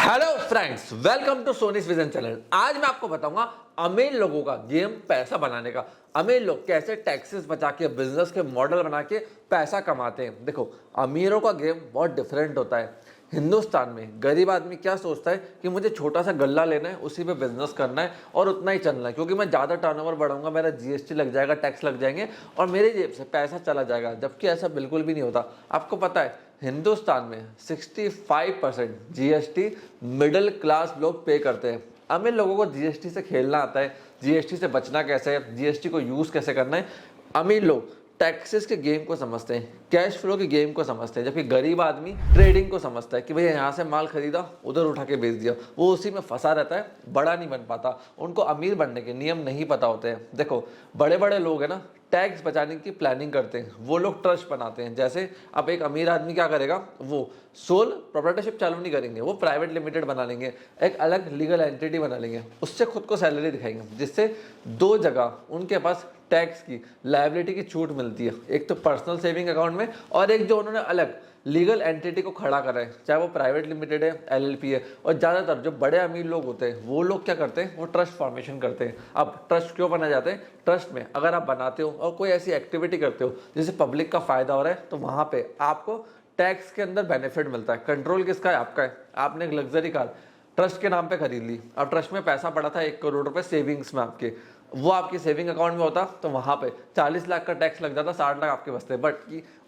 Hello friends, welcome to Soni's vision channel. आज मैं आपको बताऊंगा अमीर लोगों का गेम पैसा बनाने का। अमीर लोग कैसे टैक्सेस बचा के बिजनेस के मॉडल बना के पैसा कमाते हैं। देखो, अमीरों का गेम बहुत डिफरेंट होता है। हिंदुस्तान में गरीब आदमी क्या सोचता है कि मुझे छोटा सा गल्ला लेना है, उसी पे बिजनेस करना है और उतना ही चलना है, क्योंकि मैं ज़्यादा टर्नओवर बढ़ाऊंगा, मेरा जीएसटी लग जाएगा, टैक्स लग जाएंगे और मेरी जेब से पैसा चला जाएगा। जबकि ऐसा बिल्कुल भी नहीं होता। आपको पता है हिंदुस्तान में 65% जीएसटी मिडिल क्लास लोग पे करते हैं। अमीर लोगों को जीएसटी से खेलना आता है, जीएसटी से बचना कैसे है, जीएसटी को यूज़ कैसे करना है। अमीर लोग टैक्सेस के गेम को समझते हैं, कैश फ्लो के गेम को समझते हैं, जबकि गरीब आदमी ट्रेडिंग को समझता है कि भैया यहाँ से माल खरीदा, उधर उठा के बेच दिया। वो उसी में फंसा रहता है, बड़ा नहीं बन पाता। उनको अमीर बनने के नियम नहीं पता होते हैं। देखो, बड़े बड़े लोग हैं ना, टैक्स बचाने की प्लानिंग करते हैं। वो लोग ट्रस्ट बनाते हैं। जैसे अब एक अमीर आदमी क्या करेगा, वो सोल प्रोप्राइटरशिप चालू नहीं करेंगे, वो प्राइवेट लिमिटेड बना लेंगे, एक अलग लीगल एंटिटी बना लेंगे, उससे खुद को सैलरी दिखाएंगे, जिससे दो जगह उनके पास टैक्स की लायबिलिटी की छूट मिलती है। एक तो पर्सनल सेविंग अकाउंट में, और एक जो उन्होंने अलग लीगल एंटिटी को खड़ा करा है, चाहे वो प्राइवेट लिमिटेड है, एलएलपी है। और ज़्यादातर जो बड़े अमीर लोग होते हैं वो लोग क्या करते हैं, वो ट्रस्ट फॉर्मेशन करते हैं। अब ट्रस्ट क्यों बनाए जाते हैं? ट्रस्ट में अगर आप बनाते हो और कोई ऐसी एक्टिविटी करते हो जिससे पब्लिक का फायदा हो रहा है, तो वहाँ पे आपको टैक्स के अंदर बेनिफिट मिलता है। कंट्रोल किसका है? आपका है। आपने एक लग्जरी कार ट्रस्ट के नाम पे खरीद ली। अब ट्रस्ट में पैसा पड़ा था 1 करोड़ रुपए सेविंग्स में आपके, वो आपकी सेविंग अकाउंट में होता तो वहां पे 40 लाख का टैक्स लग जाता, 60 लाख आपके बचते। बट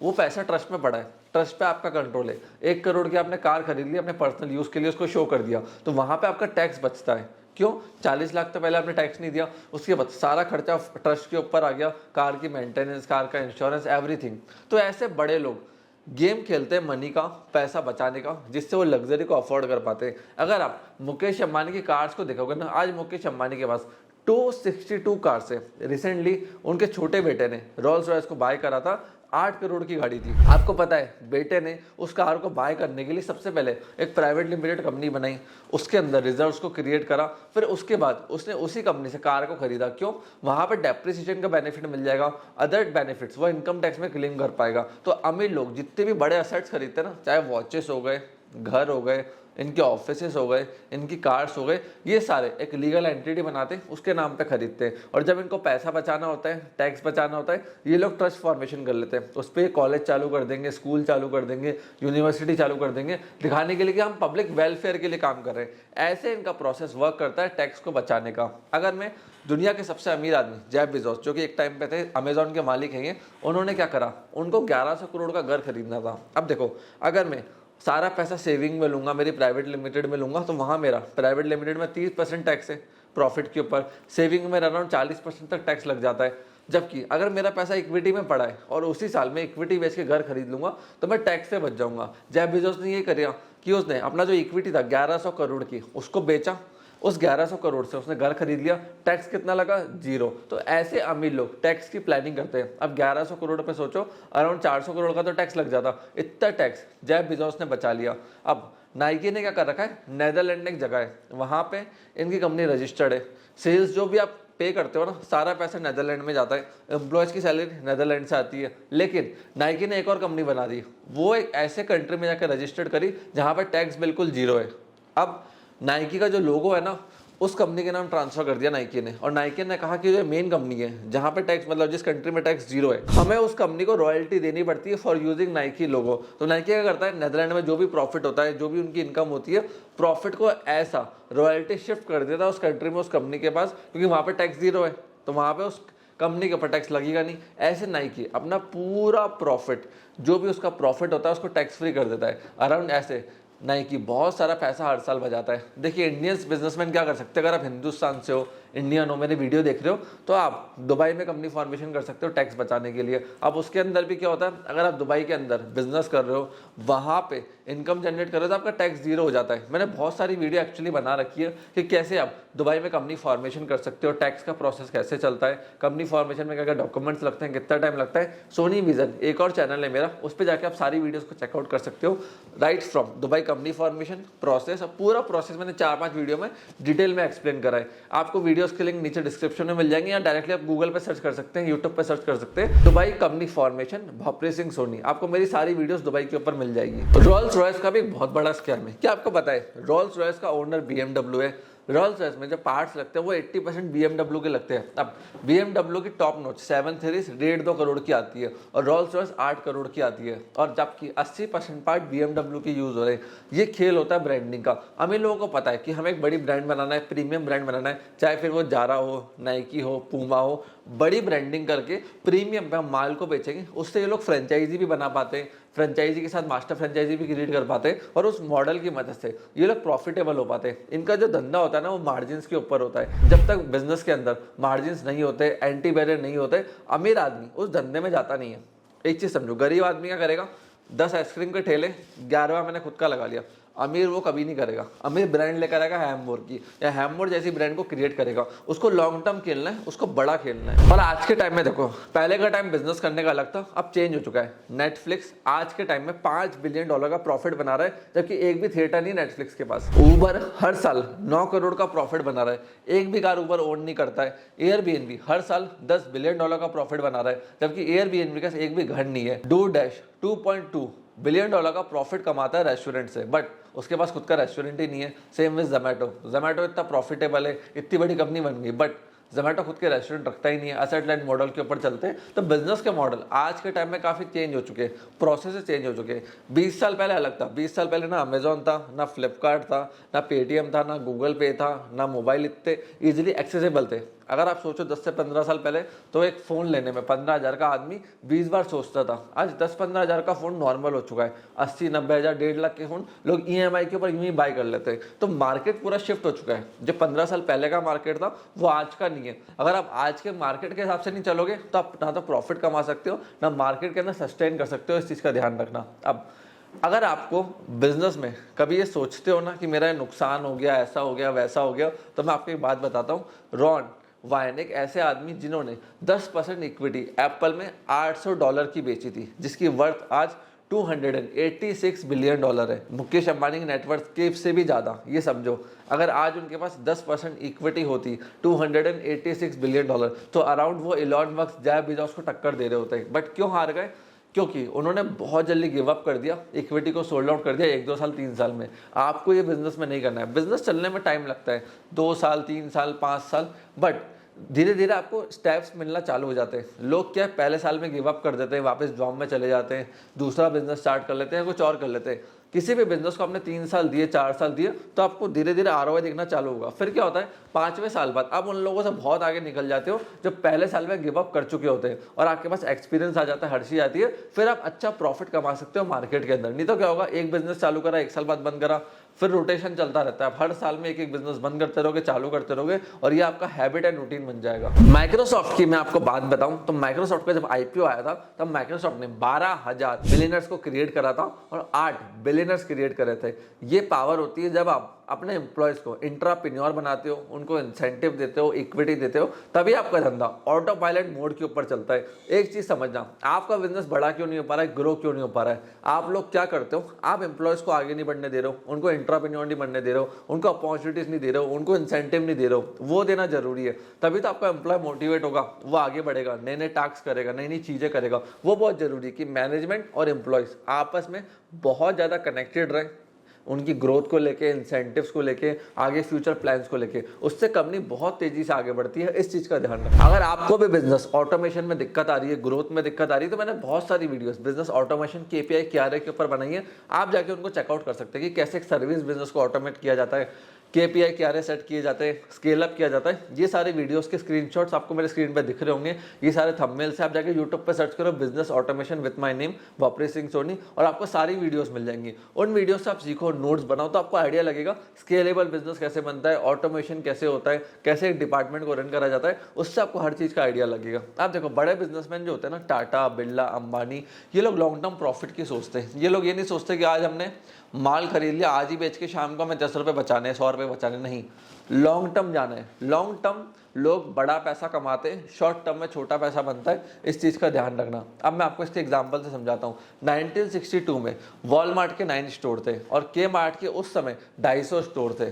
वो पैसा ट्रस्ट में पड़ा है, ट्रस्ट पे आपका कंट्रोल है। 1 करोड़ की आपने कार खरीद ली अपने पर्सनल यूज के लिए, उसको शो कर दिया, तो वहां पे आपका टैक्स बचता है। क्यों? 40 लाख तो पहले आपने टैक्स नहीं दिया, उसके बाद सारा खर्चा ट्रस्ट के ऊपर आ गया, कार की मेंटेनेंस, कार का इंश्योरेंस, एवरीथिंग। तो ऐसे बड़े लोग गेम खेलते हैं मनी का, पैसा बचाने का, जिससे वो लग्जरी को अफोर्ड कर पाते हैं। अगर आप मुकेश अंबानी की कार्स को देखोगे ना, आज मुकेश अंबानी के पास 262 कार्स है। रिसेंटली उनके छोटे बेटे ने रोल्स रॉयस को बाय करा था, 8 करोड़ की गाड़ी थी। आपको पता है बेटे ने उस कार को बाय करने के लिए सबसे पहले एक प्राइवेट लिमिटेड कंपनी बनाई, उसके अंदर रिजर्व्स को क्रिएट करा, फिर उसके बाद उसने उसी कंपनी से कार को खरीदा। क्यों? वहां पे डेप्रिसिएशन का बेनिफिट मिल जाएगा, अदर बेनिफिट्स वो इनकम टैक्स में क्लेम कर पाएगा। तो अमीर लोग जितने भी बड़े असेट्स खरीदते हैं ना, चाहे वॉचेस हो गए, घर हो गए, इनके ऑफिसेस हो गए, इनकी कार्स हो गए, ये सारे एक लीगल एंटिटी बनाते हैं, उसके नाम पे खरीदते हैं। और जब इनको पैसा बचाना होता है, टैक्स बचाना होता है, ये लोग ट्रस्ट फॉर्मेशन कर लेते हैं। उस पर कॉलेज चालू कर देंगे, स्कूल चालू कर देंगे, यूनिवर्सिटी चालू कर देंगे, दिखाने के लिए कि हम पब्लिक वेलफेयर के लिए काम कर रहे हैं। ऐसे इनका प्रोसेस वर्क करता है टैक्स को बचाने का। अगर मैं दुनिया के सबसे अमीर आदमी जेफ बेजोस, जो कि एक टाइम पे थे अमेजॉन के मालिक हैं, उन्होंने क्या करा, उनको 1100 करोड़ का घर खरीदना था। अब देखो, अगर मैं सारा पैसा सेविंग में लूंगा, मेरी प्राइवेट लिमिटेड में लूंगा, तो वहाँ मेरा प्राइवेट लिमिटेड में 30% टैक्स है प्रॉफिट के ऊपर, सेविंग में अराउंड 40% तक टैक्स लग जाता है। जबकि अगर मेरा पैसा इक्विटी में पड़ा है और उसी साल में इक्विटी बेच के घर खरीद लूंगा, तो मैं टैक्स से बच जाऊंगा। जेफ बेजोस ने ये किया कि उसने अपना जो इक्विटी था 1100 करोड़ की, उसको बेचा, उस 1100 करोड़ से उसने घर खरीद लिया। टैक्स कितना लगा? 0। तो ऐसे अमीर लोग टैक्स की प्लानिंग करते हैं। अब 1100 करोड़ पे सोचो, अराउंड 400 करोड़ का तो टैक्स लग जाता। इतना टैक्स जेफ बेजोस ने बचा लिया। अब नाइकी ने क्या कर रखा है, नेदरलैंड में एक जगह है, वहाँ पे इनकी कंपनी रजिस्टर्ड है। सेल्स जो भी आप पे करते हो ना, सारा पैसा नेदरलैंड में जाता है, एम्प्लॉयज़ की सैलरी नेदरलैंड से आती है। लेकिन नाइकी ने एक और कंपनी बना दी, वो एक ऐसे कंट्री में जाकर रजिस्टर्ड करी जहाँ पर टैक्स बिल्कुल 0 है। अब नाइकी का जो लोगो है ना, उस कंपनी के नाम ट्रांसफर कर दिया नाइकी ने, और नाइकी ने कहा कि जो मेन कंपनी है जहां पे टैक्स, मतलब जिस कंट्री में टैक्स 0 है, हमें उस कंपनी को रॉयल्टी देनी पड़ती है फॉर यूजिंग नाइकी लोगो। तो नाइकी क्या करता है, नेदरलैंड में जो भी प्रॉफिट होता है, जो भी उनकी इनकम होती है, प्रॉफिट को ऐसा रॉयल्टी शिफ्ट कर देता है उस कंट्री में, उस कंपनी के पास, क्योंकि वहां पर टैक्स 0 है, तो वहां पर उस कंपनी के ऊपर टैक्स लगेगा नहीं। ऐसे नाइकी अपना पूरा प्रॉफिट, जो भी उसका प्रॉफिट होता है, उसको टैक्स फ्री कर देता है। अराउंड ऐसे नाइकी बहुत सारा पैसा हर साल बचाता है। देखिए, इंडियंस बिजनेसमैन क्या कर सकते हैं, अगर आप हिंदुस्तान से हो, इंडियन हो, मेरी वीडियो देख रहे हो, तो आप दुबई में कंपनी फॉर्मेशन कर सकते हो टैक्स बचाने के लिए। अब उसके अंदर भी क्या होता है, अगर आप दुबई के अंदर बिजनेस कर रहे हो, वहाँ पे इनकम जनरेट कर रहे हो, तो आपका टैक्स 0 हो जाता है। मैंने बहुत सारी वीडियो एक्चुअली बना रखी है कि कैसे आप दुबई में कंपनी फॉर्मेशन कर सकते हो, टैक्स का प्रोसेस कैसे चलता है, कंपनी फॉर्मेशन में क्या क्या डॉक्यूमेंट्स लगते हैं, कितना टाइम लगता है। सोनी विजन एक और चैनल है मेरा, उस पर जाकर आप सारी वीडियोस को चेकआउट कर सकते हो, right from Dubai company formation process. पूरा प्रोसेस मैंने 4-5 वीडियो में डिटेल में एक्सप्लेन करा है। आपको वीडियो वीडियोस के लिंक नीचे डिस्क्रिप्शन में मिल जाएंगे, या डायरेक्टली आप गूगल पे सर्च कर सकते हैं, यूट्यूब पे सर्च कर सकते हैं Dubai company formation Bhopri Singh Soni, आपको मेरी सारी वीडियोस दुबई के ऊपर मिल जाएगी। रोल्स रॉयस का भी एक बहुत बड़ा स्कैम है। क्या आपको पता है रोल्स रॉयस का ओनर BMW है। रोल्स रॉयस में जो पार्ट्स लगते हैं वो 80% BMW के लगते हैं। अब BMW की टॉप नॉच 7 सीरीज 1.5-2 करोड़ की आती है और रोल्स रॉयस 8 करोड़ की आती है, और जबकि 80% पार्ट BMW के यूज हो रहे हैं। ये खेल होता है ब्रांडिंग का। हम इन लोगों को पता है कि हमें एक बड़ी ब्रांड बनाना है, प्रीमियम ब्रांड बनाना है, चाहे फिर वो जारा हो, नाइकी हो, पूमा हो, बड़ी ब्रांडिंग करके प्रीमियम पे हम माल को बेचेंगे। उससे ये लोग फ्रेंचाइजी भी बना पाते हैं, फ्रेंचाइजी के साथ मास्टर फ्रेंचाइजी भी क्रिएट कर पाते हैं, और उस मॉडल की मदद से ये लोग प्रॉफिटेबल हो पाते हैं। इनका जो धंधा होता है ना वो मार्जिन के ऊपर होता है। जब तक बिजनेस के अंदर मार्जिन नहीं होते, एंटी बैरियर नहीं होते, अमीर आदमी उस धंधे में जाता नहीं है। एक चीज समझो, गरीब आदमी क्या करेगा, 10 आइसक्रीम के ठेले, 11वां मैंने खुद का लगा लिया। अमीर वो कभी नहीं करेगा। अमीर ब्रांड लेकर आएगा हैमबोर की, या हैमबोर जैसी ब्रांड को क्रिएट करेगा। उसको लॉन्ग टर्म खेलना है, उसको बड़ा खेलना है। और आज के टाइम में देखो, पहले का टाइम बिजनेस करने का अलग था, अब चेंज हो चुका है। नेटफ्लिक्स आज के टाइम में $5 बिलियन का प्रॉफिट बना रहा है, जबकि एक भी थिएटर नहीं नेटफ्लिक्स के पास। ऊबर हर साल 9 करोड़ का प्रॉफिट बना रहा है, एक भी कार ऊबर ओन नहीं करता है। एयरबीएनबी हर साल $10 बिलियन का प्रॉफिट बना रहा है, जबकि एयरबीएनबी का एक भी घर नहीं है। डूडैश $2.2 बिलियन का प्रॉफिट कमाता है रेस्टोरेंट से, बट उसके पास खुद का रेस्टोरेंट ही नहीं है। सेम विद जोमेटो इतना प्रॉफिटेबल है, इतनी बड़ी कंपनी बन गई, बट जोमेटो खुद के रेस्टोरेंट रखता ही नहीं है। एसेट लाइट मॉडल के ऊपर चलते हैं। तो बिजनेस के मॉडल आज के टाइम में काफ़ी चेंज हो चुके हैं, प्रोसेस चेंज हो चुके हैं। 20 साल पहले अलग था। 20 साल पहले ना अमेजोन था, ना फ्लिपकार्ट था, ना पेटीएम था, ना गूगल पे था, ना मोबाइल इतने ईजिली एक्सेसिबल थे। अगर आप सोचो 10 से 15 साल पहले, तो एक फ़ोन लेने में 15,000 का आदमी 20 बार सोचता था। आज 10-15 हज़ार का फ़ोन नॉर्मल हो चुका है। 80-90 हज़ार 1.5 लाख के फ़ोन लोग EMI के ऊपर यूं ही बाय कर लेते हैं। तो मार्केट पूरा शिफ्ट हो चुका है। जो 15 साल पहले का मार्केट था वो आज का नहीं है। अगर आप आज के मार्केट के हिसाब से नहीं चलोगे तो आप ना तो प्रॉफिट कमा सकते हो, ना मार्केट के अंदर सस्टेन कर सकते हो। इस चीज़ का ध्यान रखना। अब अगर आपको बिजनेस में कभी ये सोचते हो ना कि मेरा नुकसान हो गया, ऐसा हो गया, वैसा हो गया, तो मैं आपको एक बात बताता हूँ। रॉन वायनिक ऐसे आदमी जिन्होंने 10% इक्विटी एप्पल में $800 की बेची थी, जिसकी वर्थ आज $286 बिलियन है। मुकेश अंबानी की नेटवर्थ के से भी ज़्यादा। ये समझो, अगर आज उनके पास 10% इक्विटी होती $286 बिलियन, तो अराउंड वो इलॉन मस्क, जेफ बेजोस को टक्कर दे रहे होते। बट क्यों हार गए? क्योंकि उन्होंने बहुत जल्दी गिव अप कर दिया, इक्विटी को सोल्ड आउट कर दिया 1-2 साल 3 साल में। आपको ये बिजनेस में नहीं करना है। बिजनेस चलने में टाइम लगता है, 2 साल 3 साल 5 साल, बट धीरे धीरे आपको स्टेप्स मिलना चालू हो जाते हैं। लोग क्या पहले साल में गिव अप कर देते हैं, वापस जॉब में चले जाते हैं, दूसरा बिजनेस स्टार्ट कर लेते हैं, कुछ और कर लेते हैं। किसी भी बिजनेस को आपने 3 साल दिए, 4 साल दिए, तो आपको धीरे धीरे ROI दिखना चालू होगा। फिर क्या होता है, 5वें साल बाद आप उन लोगों से बहुत आगे निकल जाते हो जो पहले साल में गिव अप कर चुके होते हैं, और आपके पास एक्सपीरियंस आ जाता है, हर चीज आती है। फिर आप अच्छा प्रॉफिट कमा सकते हो मार्केट के अंदर। नहीं तो क्या होगा, एक बिजनेस चालू करा, 1 साल बाद बंद करा, फिर रोटेशन चलता रहता है। आप हर साल में एक बिजनेस बंद करते रहोगे, चालू करते रहोगे, और ये आपका हैबिट एंड रूटीन बन जाएगा। माइक्रोसॉफ्ट की मैं आपको बात बताऊं तो माइक्रोसॉफ्ट का जब IPO आया था, तब माइक्रोसॉफ्ट ने 12,000 बिलियनर्स को क्रिएट करा था और 8 बिलियनर्स क्रिएट करे थे। ये पावर होती है जब आप अपने एम्प्लॉयज को इंट्राप्रेन्योर बनाते हो, उनको इंसेंटिव देते हो, इक्विटी देते हो, तभी आपका धंधा ऑटो पायलट मोड के ऊपर चलता है। एक चीज समझना, आपका बिजनेस बड़ा क्यों नहीं हो पा रहा है, ग्रो क्यों नहीं हो पा रहा है? आप लोग क्या करते हो, आप एम्प्लॉयज को आगे नहीं बढ़ने दे रहे हो, उनको इंट्राप्रेन्योर नहीं बनने दे रहे हो, उनको अपॉर्चुनिटीज नहीं दे रहे हो, उनको इंसेंटिव नहीं दे रहे हो। वो देना जरूरी है, तभी तो आपका एम्प्लॉय मोटिवेट होगा, वो आगे बढ़ेगा, नए नए टास्क करेगा, नई नई चीजें करेगा। वो बहुत जरूरी है कि मैनेजमेंट और एम्प्लॉयज आपस में बहुत ज्यादा कनेक्टेड रहे, उनकी ग्रोथ को लेके, इंसेंटिव्स को लेके, आगे फ्यूचर प्लान्स को लेके। उससे कंपनी बहुत तेजी से आगे बढ़ती है। इस चीज का ध्यान रखें। अगर आपको भी बिजनेस ऑटोमेशन में दिक्कत आ रही है, ग्रोथ में दिक्कत आ रही है, तो मैंने बहुत सारी videos business automation KPI KRA के ऊपर बनाई है। आप जाके उनको चेकआउट कर सकते हैं कि कैसे एक सर्विस बिजनेस को ऑटोमेट किया जाता है, KPI KRA सेट किए जाते हैं, स्केल अप किया जाता है। ये सारे वीडियोस के स्क्रीनशॉट्स आपको मेरे स्क्रीन पर दिख रहे होंगे। ये सारे थंबनेल से आप जाके यूट्यूब पे सर्च करो business automation with my name Bhopri Singh Soni, और आपको सारी वीडियोस मिल जाएंगी। उन वीडियोस से आप सीखो, नोट्स बनाओ, तो आपको आइडिया लगेगा स्केलेबल बिजनेस कैसे बनता है, ऑटोमेशन कैसे होता है, कैसे एक डिपार्टमेंट को रन करा जाता है। उससे आपको हर चीज का आइडिया लगेगा। आप देखो, बड़े बिजनेसमैन जो होते हैं ना, टाटा, बिरला, अंबानी, ये लोग लॉन्ग टर्म प्रॉफिट की सोचते हैं। ये लोग ये नहीं सोचते कि आज हमने माल खरीद लिया, आज ही बेच के शाम को हमें 10 रुपए बचाने, 100 रुपए बचाने, नहीं। लॉन्ग टर्म जाना है। लॉन्ग टर्म लोग बड़ा पैसा कमाते हैं, शॉर्ट टर्म में छोटा पैसा बनता है। इस चीज का ध्यान रखना। अब मैं आपको इसके एग्जांपल से समझाता हूँ। 1962 में वॉलमार्ट के 9 स्टोर थे और के मार्ट के उस समय 250 स्टोर थे।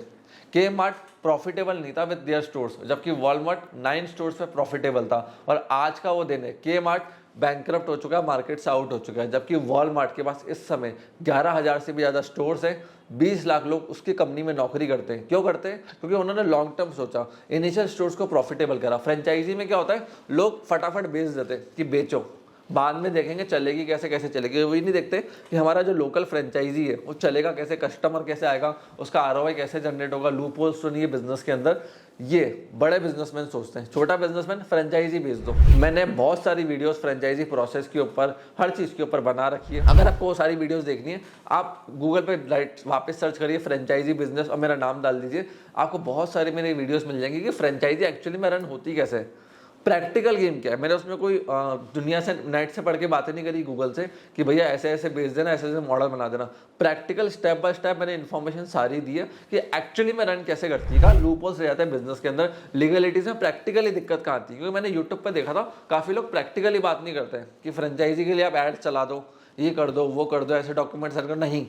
के मार्ट प्रॉफिटेबल नहीं था विद देयर स्टोर्स, जबकि वॉलमार्ट 9 स्टोर्स पे प्रॉफिटेबल था। और आज का वो दिन है, के मार्ट बैंकरप्ट हो चुका है, मार्केट से आउट हो चुका है, जबकि वॉलमार्ट के पास इस समय 11,000 से भी ज़्यादा स्टोर्स हैं। 20 लाख लोग उसकी कंपनी में नौकरी करते हैं। क्यों करते हैं? क्योंकि उन्होंने लॉन्ग टर्म सोचा, इनिशियल स्टोर्स को प्रॉफिटेबल करा। फ्रेंचाइजी में क्या होता है, लोग फटाफट बेच देते हैं कि बेचो, बाद में देखेंगे चलेगी कैसे कैसे चलेगी। वही नहीं देखते कि हमारा जो लोकल फ्रेंचाइजी है वो चलेगा कैसे, कस्टमर कैसे आएगा, उसका आरओआई कैसे जनरेट होगा, लूप होल्स तो नहीं है बिजनेस के अंदर। ये बड़े बिजनेसमैन सोचते हैं, छोटा बिजनेसमैन फ्रेंचाइजी बेच दो। मैंने बहुत सारी वीडियोस फ्रेंचाइजी प्रोसेस के ऊपर, हर चीज़ के ऊपर बना रखी है। अगर आपको वो सारी वीडियोस देखनी है, आप गूगल पे राइट वापस सर्च करिए फ्रेंचाइजी बिजनेस और मेरा नाम डाल दीजिए, आपको बहुत सारी मेरी वीडियोस मिल जाएंगी कि फ्रेंचाइजी एक्चुअली में रन होती कैसे है। प्रैक्टिकल गेम क्या है, मैंने उसमें कोई दुनिया से नेट से पढ़ के बातें नहीं करी गूगल से कि भैया ऐसे ऐसे बेच देना, ऐसे ऐसे मॉडल बना देना। प्रैक्टिकल स्टेप बाय स्टेप मैंने इन्फॉर्मेशन सारी दी है कि एक्चुअली में रन कैसे करती है, कहाँ लूप होल्स रह जाते हैं बिजनेस के अंदर, लीगलिटीज में प्रैक्टिकली दिक्कत कहाँ आती है। क्योंकि मैंने यूट्यूब पर देखा था काफ़ी लोग प्रैक्टिकली बात नहीं करते हैं कि फ्रेंचाइजी के लिए आप एड चला दो, ये कर दो, वो कर दो, ऐसे डॉक्यूमेंट सेंड करो। नहीं,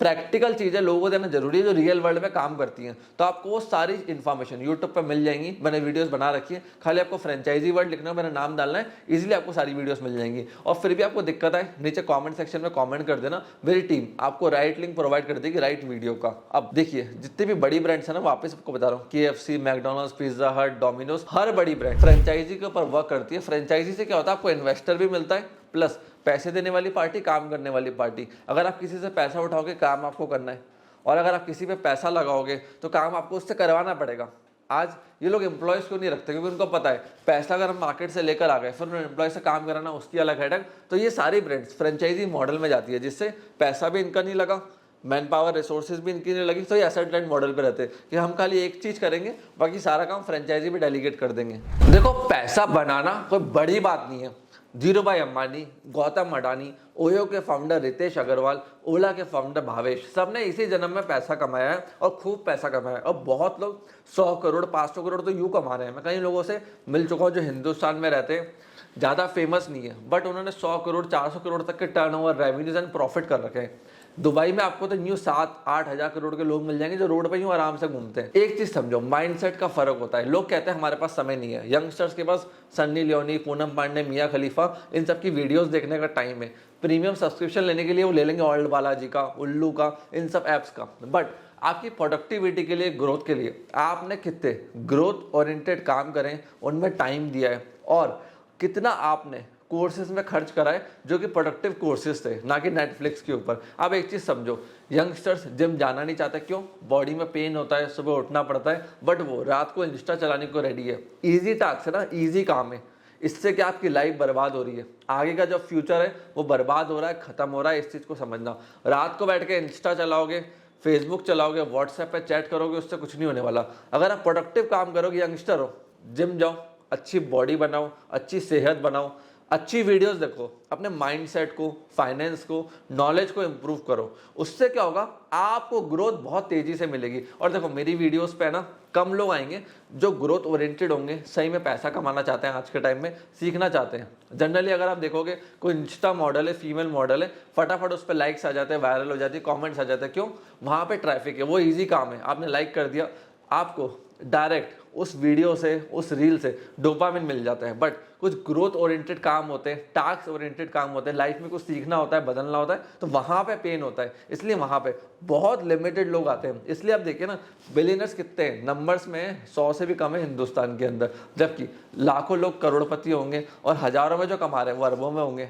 प्रैक्टिकल चीज़ें लोगों को देना जरूरी है जो रियल वर्ल्ड में काम करती हैं। तो आपको वो सारी इन्फॉर्मेशन यूट्यूब पर मिल जाएंगी, मैंने वीडियोस बना रखी है। खाली आपको फ्रेंचाइजी वर्ड लिखना है, मेरा नाम डालना है, इजीली आपको सारी वीडियोस मिल जाएंगी। और फिर भी आपको दिक्कत है, नीचे कमेंट सेक्शन में कमेंट कर देना, मेरी टीम आपको राइट लिंक प्रोवाइड कर देगी राइट वीडियो का। अब देखिए, जितनी भी बड़ी ब्रांड्स है ना, वापस आपको बता रहा हूँ, KFC, मैकडोनल्ड्स, पिज्जा हट, डोमिनोज, हर बड़ी ब्रांड फ्रेंचाइजी के ऊपर वर्क करती है। फ्रेंचाइजी से क्या होता है, आपको इन्वेस्टर भी मिलता है, प्लस पैसे देने वाली पार्टी, काम करने वाली पार्टी। अगर आप किसी से पैसा उठाओगे, काम आपको करना है, और अगर आप किसी पे पैसा लगाओगे तो काम आपको उससे करवाना पड़ेगा। आज ये लोग एम्प्लॉयज़ को नहीं रखते, क्योंकि उनको पता है पैसा अगर हम मार्केट से लेकर आ गए, फिर एम्प्लॉय से काम कराना उसकी अलग हेडेक। तो ये सारी ब्रांड्स फ्रेंचाइजी मॉडल में जाती है, जिससे पैसा भी इनका नहीं लगा, मैन पावर रिसोर्सेज भी इनकी नहीं लगी। तो ये एसेट लाइट मॉडल पे रहते हैं कि हम खाली एक चीज़ करेंगे, बाकी सारा काम फ्रेंचाइजी में डेलीगेट कर देंगे। देखो, पैसा बनाना कोई बड़ी बात नहीं है। धीरूभाई अंबानी, गौतम अडानी, ओयो के फाउंडर रितेश अग्रवाल, ओला के फाउंडर भावेश, सबने इसी जन्म में पैसा कमाया है और खूब पैसा कमाया है। और बहुत लोग 100 करोड़ 500 करोड़ तो यूँ कमा रहे हैं। मैं कई लोगों से मिल चुका हूँ जो हिंदुस्तान में रहते हैं, ज़्यादा फेमस नहीं है, बट उन्होंने 100 करोड़ 400 करोड़ तक के टर्नओवर, रेवेन्यूज एंड प्रॉफिट कर रखे हैं। दुबई में आपको तो न्यू 7-8 हज़ार करोड़ के लोग मिल जाएंगे जो रोड पे यूं आराम से घूमते हैं। एक चीज समझो, माइंडसेट का फर्क होता है। लोग कहते हैं हमारे पास समय नहीं है, यंगस्टर्स के पास सन्नी लियोनी, पूनम पांडे, मियां खलीफा, इन सब की वीडियोस देखने का टाइम है। प्रीमियम सब्सक्रिप्शन लेने के लिए वो ले लेंगे ओल्ड बालाजी का, उल्लू का, इन सब ऐप्स का। बट आपकी प्रोडक्टिविटी के लिए, ग्रोथ के लिए आपने कितने ग्रोथ ओरिएंटेड काम करें, उनमें टाइम दिया है, और कितना आपने कोर्सेज में खर्च करा है जो कि प्रोडक्टिव कोर्सेज थे, ना कि नेटफ्लिक्स के ऊपर। अब एक चीज़ समझो, यंगस्टर्स जिम जाना नहीं चाहते, क्यों? बॉडी में पेन होता है, सुबह उठना पड़ता है, बट वो रात को इंस्टा चलाने को रेडी है। ईजी टास्क है ना, ईजी काम है। इससे क्या आपकी लाइफ बर्बाद हो रही है, आगे का जो फ्यूचर है वो बर्बाद हो रहा है, खत्म हो रहा है। इस चीज़ को समझना। रात को बैठ के इंस्टा चलाओगे, फेसबुक चलाओगे, व्हाट्सएप पे चैट करोगे, उससे कुछ नहीं होने वाला। अगर आप प्रोडक्टिव काम करोगे, यंगस्टर हो, जिम जाओ, अच्छी बॉडी बनाओ, अच्छी सेहत बनाओ, अच्छी वीडियोस देखो, अपने माइंडसेट को, फाइनेंस को, नॉलेज को इम्प्रूव करो। उससे क्या होगा, आपको ग्रोथ बहुत तेजी से मिलेगी। और देखो, मेरी वीडियोस पे ना कम लोग आएंगे जो ग्रोथ ओरिएंटेड होंगे, सही में पैसा कमाना चाहते हैं, आज के टाइम में सीखना चाहते हैं। जनरली अगर आप देखोगे, कोई इंस्टा मॉडल है, फीमेल मॉडल है, फटाफट उस पर लाइक्स आ जाते हैं, वायरल हो जाती है, कॉमेंट्स आ जाते हैं। क्यों? वहाँ पर ट्रैफिक है, वो ईजी काम है। आपने लाइक कर दिया, आपको डायरेक्ट उस वीडियो से, उस रील से डोपामिन मिल जाता है। बट कुछ ग्रोथ ओरिएंटेड काम होते हैं, टास्क ओरिएंटेड काम होते हैं, लाइफ में कुछ सीखना होता है, बदलना होता है, तो वहाँ पे पेन होता है। इसलिए वहाँ पे बहुत लिमिटेड लोग आते हैं। इसलिए आप देखिए ना, बिलियनर्स कितने हैं, नंबर्स में 100 से भी कम है हिंदुस्तान के अंदर, जबकि लाखों लोग करोड़पति होंगे और हजारों में जो कमा रहे हैं वो अरबों में होंगे।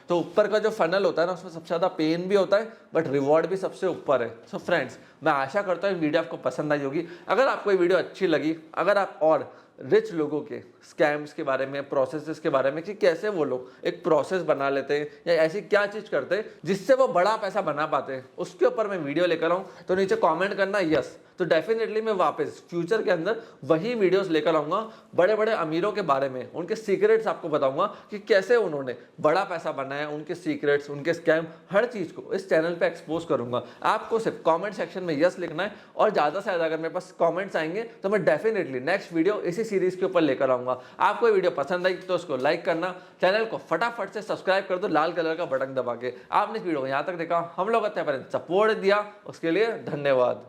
तो ऊपर का जो फनल होता है ना, उसमें सबसे ज़्यादा पेन भी होता है, बट रिवॉर्ड भी सबसे ऊपर है। सो फ्रेंड्स, मैं आशा करता हूँ वीडियो आपको पसंद आई होगी। अगर आपको ये वीडियो अच्छी लगी, अगर आप और रिच लोगों के स्कैम्स के बारे में, प्रोसेसेस के बारे में, कि कैसे वो लोग एक प्रोसेस बना लेते हैं या ऐसी क्या चीज़ करते हैं जिससे वो बड़ा पैसा बना पाते हैं, उसके ऊपर मैं वीडियो लेकर आऊँ, तो नीचे कमेंट करना यस। तो डेफिनेटली मैं वापस फ्यूचर के अंदर वही वीडियोस लेकर आऊँगा, बड़े बड़े अमीरों के बारे में, उनके सीक्रेट्स आपको बताऊँगा कि कैसे उन्होंने बड़ा पैसा बनाया, उनके सीक्रेट्स, उनके स्कैम, हर चीज़ को इस चैनल पे एक्सपोज करूँगा। आपको सिर्फ कमेंट सेक्शन में यस लिखना है, और ज़्यादा से ज़्यादा अगर मेरे पास कमेंट्स आएंगे तो मैं डेफिनेटली नेक्स्ट वीडियो इसी सीरीज़ के ऊपर लेकर आऊँगा। आपको ये वीडियो पसंद आई तो उसको लाइक करना, चैनल को फटाफट से सब्सक्राइब कर दो लाल कलर का बटन दबा के। आपने इस वीडियो को यहाँ तक देखा, हम लोग सपोर्ट दिया, उसके लिए धन्यवाद।